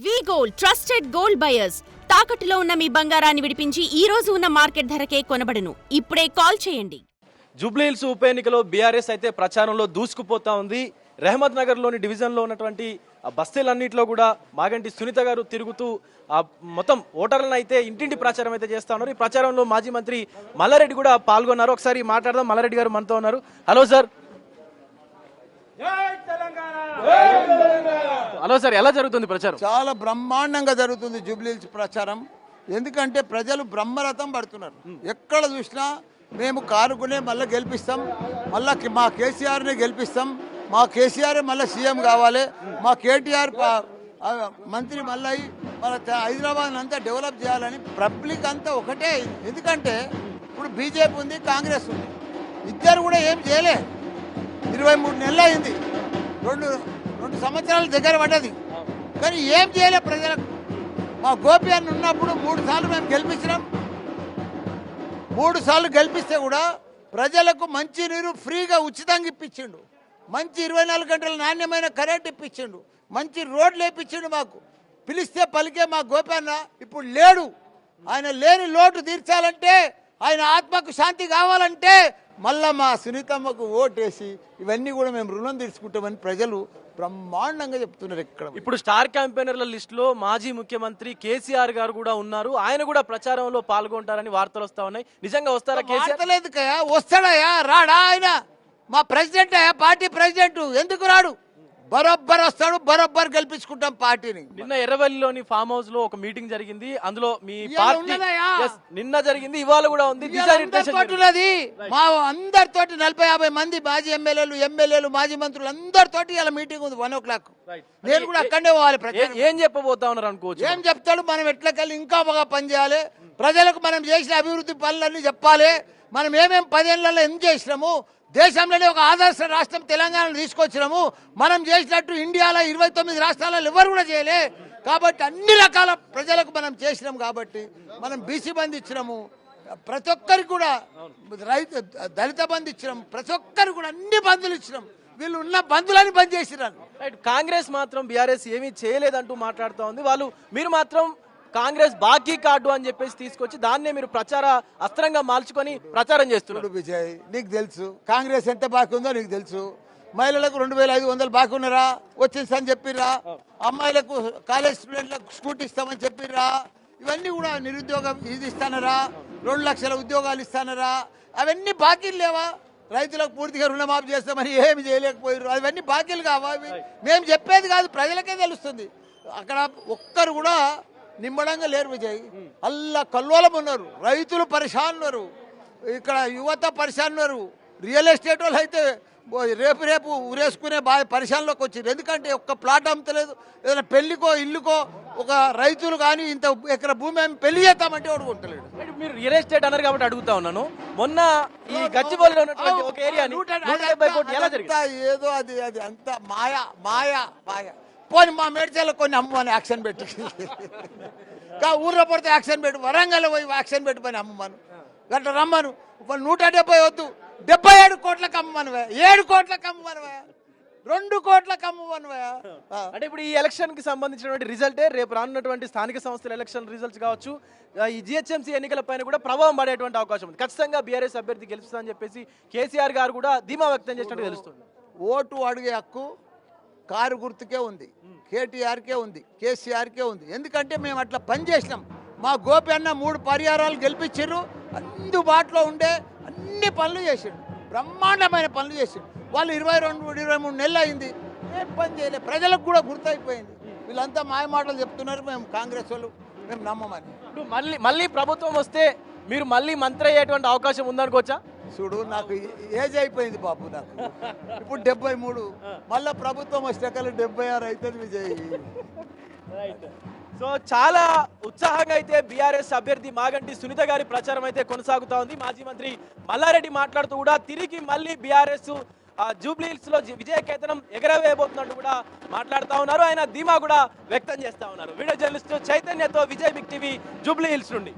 V-Gold trusted gold buyers తాకట్టులో ఉన్న మీ బంగారాన్ని విడిపించి ఈ రోజు ఉన్న మార్కెట్ ధరకే కొనబడును. ఇప్పుడే కాల్ చేయండి. జూబ్లీహిల్స్ ఉప ఎన్నికలో బీఆర్ఎస్ అయితే ప్రచారంలో దూసుకుపోతా ఉంది. రెహమత్ నగర్లోని డివిజన్లో ఉన్నటువంటి బస్తీలన్నింటిలో కూడా మాగంటి సునీత గారు తిరుగుతూ మొత్తం ఓటర్లను అయితే ఇంటింటి ప్రచారం అయితే చేస్తా ఉన్నారు. ఈ ప్రచారంలో మాజీ మంత్రి మల్లారెడ్డి కూడా పాల్గొన్నారు. ఒకసారి మాట్లాడదాం. మల్లారెడ్డి గారు మనతో ఉన్నారు. Hello sir. హలో సార్, ఎలా జరుగుతుంది ప్రచారం? చాలా బ్రహ్మాండంగా జరుగుతుంది జూబ్లీహిల్స్ ప్రచారం. ఎందుకంటే ప్రజలు బ్రహ్మరథం పడుతున్నారు. ఎక్కడ చూసినా మేము కారుకునే మళ్ళీ గెలిపిస్తాం, మళ్ళీ మా కేసీఆర్నే గెలిపిస్తాం, మా కేసీఆర్ మళ్ళీ సీఎం కావాలి, మా కేటీఆర్ మంత్రి మళ్ళీ మన హైదరాబాద్ అంతా డెవలప్ చేయాలని పబ్లిక్ అంతా ఒకటే. ఎందుకంటే ఇప్పుడు బీజేపీ ఉంది, కాంగ్రెస్ ఉంది, ఇద్దరు కూడా ఏం చేయలే. 23 నెలలు అయింది, రెండు సంవత్సరాల దగ్గర పడ్డది, కానీ ఏం చేయలే ప్రజలకు. మా గోపి అన్న ఉన్నప్పుడు 3 సార్లు మేము గెలిపించినాం. 3 సార్లు గెలిపిస్తే కూడా ప్రజలకు మంచి నీరు ఫ్రీగా ఉచితంగా ఇప్పించిండు, మంచి 24 గంటల నాణ్యమైన కరెంట్ ఇప్పించిండు, మంచి రోడ్లు వేయించిండు. మాకు పిలిస్తే పలికే మా గోపి అన్న ఇప్పుడు లేడు. ఆయన లేని లోటు తీర్చాలంటే, ఆయన ఆత్మకు శాంతి కావాలంటే మళ్ళా మా సునీతమ్మకు ఓటేసి ఇవన్నీ కూడా మేము రుణం తీసుకుంటామని ప్రజలు బ్రహ్మాండంగా చెప్తున్నారు. ఇప్పుడు స్టార్ క్యాంపెయినర్ల లిస్ట్ లో మాజీ ముఖ్యమంత్రి కేసీఆర్ గారు కూడా ఉన్నారు. ఆయన కూడా ప్రచారంలో పాల్గొంటారని వార్తలు వస్తా ఉన్నాయి. నిజంగా వస్తారా? కేసీఆర్ వస్తాడయా? రాడా? ఆయన మా ప్రెసిడెంట్ అయ్యా, పార్టీ ప్రెసిడెంట్. ఎందుకు రాడు? బరోబ్బర్ వస్తాడు, బరోబ్బర్ గెలిపించుకుంటాం పార్టీని. నిన్న ఎర్రవల్లిలోని ఫామ్ హౌస్ లో ఒక మీటింగ్ జరిగింది. అందులో మీ పార్టీ నిన్న జరిగింది, ఇవాళ కూడా ఉంది. మా అందరితోటి 40-50 మంది మాజీ ఎమ్మెల్యేలు మాజీ మంత్రులు అందరితోటి ఇలా మీటింగ్ ఉంది 1 o'clock. నేను కూడా అక్కడే పోవాలి. ఏం చెప్పబోతా ఉన్నారు అనుకోవచ్చు? ఏం చెప్తాడు? మనం ఎట్లకెళ్ళి ఇంకా బాగా పనిచేయాలి, ప్రజలకు మనం చేసిన అభివృద్ధి పనులన్నీ చెప్పాలి. మనం ఏమేమి 10 ఏళ్లలో ఏం చేసినాము, దేశంలోనే ఒక ఆదర్శ రాష్ట్రం తెలంగాణను తీసుకొచ్చినాము. మనం చేసినట్టు ఇండియాలో 29 రాష్ట్రాలలో ఎవరు కూడా చేయలే. కాబట్టి అన్ని రకాల ప్రజలకు మనం చేసినాం. కాబట్టి మనం బీసీ బంధు ఇచ్చినాము, ప్రతి ఒక్కరికి కూడా రైతు దళిత బంధు ఇచ్చినాం, ప్రతి ఒక్కరికి కూడా అన్ని బంధులు ఇచ్చినాం. వీళ్ళు ఉన్న బంధులని బంద్ చేసినారు. కాంగ్రెస్ మాత్రం బీఆర్ఎస్ ఏమీ చేయలేదంటూ మాట్లాడుతూ ఉంది. మీరు మాత్రం కాంగ్రెస్ బాకీ కార్డు అని చెప్పేసి తీసుకొచ్చి దాన్నే మీరు ప్రచార అస్త్రంగా మార్చుకొని ప్రచారం చేస్తున్నారు. విజయ్, నీకు తెలుసు కాంగ్రెస్ ఎంత బాకీ ఉందో నీకు తెలుసు. మహిళలకు 2500 బాకీ ఉన్నారా? వచ్చేసని చెప్పిర్రా. అమ్మాయిలకు కాలేజ్ స్టూడెంట్లకు స్కూటీ ఇస్తామని చెప్పిర్రా. ఇవన్నీ కూడా నిరుద్యోగం ఇది ఇస్తానరా, 2 లక్షల ఉద్యోగాలు ఇస్తానరా. అవన్నీ బాకీలు లేవా? రైతులకు పూర్తిగా రుణమాఫీ చేస్తామని ఏమి చేయలేకపోయారు. అవన్నీ బాకీలు కావా? మేము చెప్పేది కాదు, ప్రజలకే తెలుస్తుంది. అక్కడ ఒక్కరు కూడా నిమ్మడంగా లేరు విజయ్. అల్లా కల్లోలం ఉన్నారు, రైతులు పరిశాన్ ఉన్నారు, ఇక్కడ యువత పరిశాన్ ఉన్నారు. రియల్ ఎస్టేట్ వాళ్ళు అయితే రేపు ఉరేసుకునే బాగా పరిశాన్లోకి వచ్చారు. ఎందుకంటే ఒక్క ప్లాట్ అమ్ముతలేదు. ఏదైనా పెళ్లికో ఇల్లుకో ఒక రైతులు కానీ ఇంత ఎకరా భూమి మేము పెళ్లి చేస్తామంటే వాడు కొంటలేడు. మీరు రియల్ ఎస్టేట్ అన్నారు కాబట్టి అడుగుతా ఉన్నాను. మొన్న ఈ గచ్చిబౌలిలో ఉన్నటువంటి ఒక ఏరియాని 170 కోట్లు ఎలా జరిగింది? ఏదో అది అది అంత మాయా మాయా మాయా. పోనీ మా మేడ్చల్లో కొన్ని అమ్మని యాక్షన్ పెట్టి ఊర్లో పడితే యాక్షన్ పెట్టు, వరంగల్ పోయి యాక్షన్ పెట్టి పని అమ్మను గట్ల రమ్మను. 170 వద్దు, 77 కోట్లకు అమ్మనువే, 7 కోట్లకు అమ్మనువే, 2 కోట్లకు అమ్మనువే. అంటే ఇప్పుడు ఈ ఎలక్షన్ కి సంబంధించినటువంటి రిజల్టే రేపు రానున్నటువంటి స్థానిక సంస్థల ఎలక్షన్ రిజల్ట్స్ కావచ్చు, ఈ జిహెచ్ఎంసీ ఎన్నికల పైన కూడా ప్రభావం పడేటువంటి అవకాశం ఉంది. ఖచ్చితంగా బీఆర్ఎస్ అభ్యర్థి గెలుస్తుందని చెప్పేసి కేసీఆర్ గారు కూడా ధీమా వ్యక్తం చేసినట్టు తెలుస్తుంది. ఓటు అడిగే హక్కు కారు గుర్తుకే ఉంది, కేటీఆర్కే ఉంది, కేసీఆర్కే ఉంది. ఎందుకంటే మేము అట్లా పని చేసినాం. మా గోపి అన్న 3 పరిహారాలు గెలిపించారు, అందుబాటులో ఉండే అన్ని పనులు చేసిండు, బ్రహ్మాండమైన పనులు చేసిండు. వాళ్ళు 22-23 నెలలు అయింది, ఏం పని చేయలేదు. ప్రజలకు కూడా గుర్తయిపోయింది. వీళ్ళంతా మాయ మాటలు చెప్తున్నారు, మేము కాంగ్రెస్ వాళ్ళు మేము నమ్మమని. మళ్ళీ ప్రభుత్వం వస్తే మీరు మళ్ళీ మంత్రి అయ్యేటువంటి అవకాశం ఉందనుకోవచ్చా? చూడు, నాకు ఏజ్ అయిపోయింది బాబు, నాకు ఇప్పుడు 73. మళ్ళీ ప్రభుత్వం వస్తే 76 అవుతుంది విజయ్. సో చాలా ఉత్సాహంగా అయితే బీఆర్ఎస్ అభ్యర్థి మాగంటి సునీత గారి ప్రచారం అయితే కొనసాగుతా ఉంది. మాజీ మంత్రి మల్లారెడ్డి మాట్లాడుతూ కూడా తిరిగి మళ్ళీ బీఆర్ఎస్ జూబ్లీహిల్స్ లో విజయ కేతనం ఎగరవేయబోతున్నట్టు కూడా మాట్లాడుతూ ఉన్నారు. ఆయన ధీమా కూడా వ్యక్తం చేస్తా ఉన్నారు. Video journalist చైతన్యతో Vijay big TV Jubilee Hills నుండి.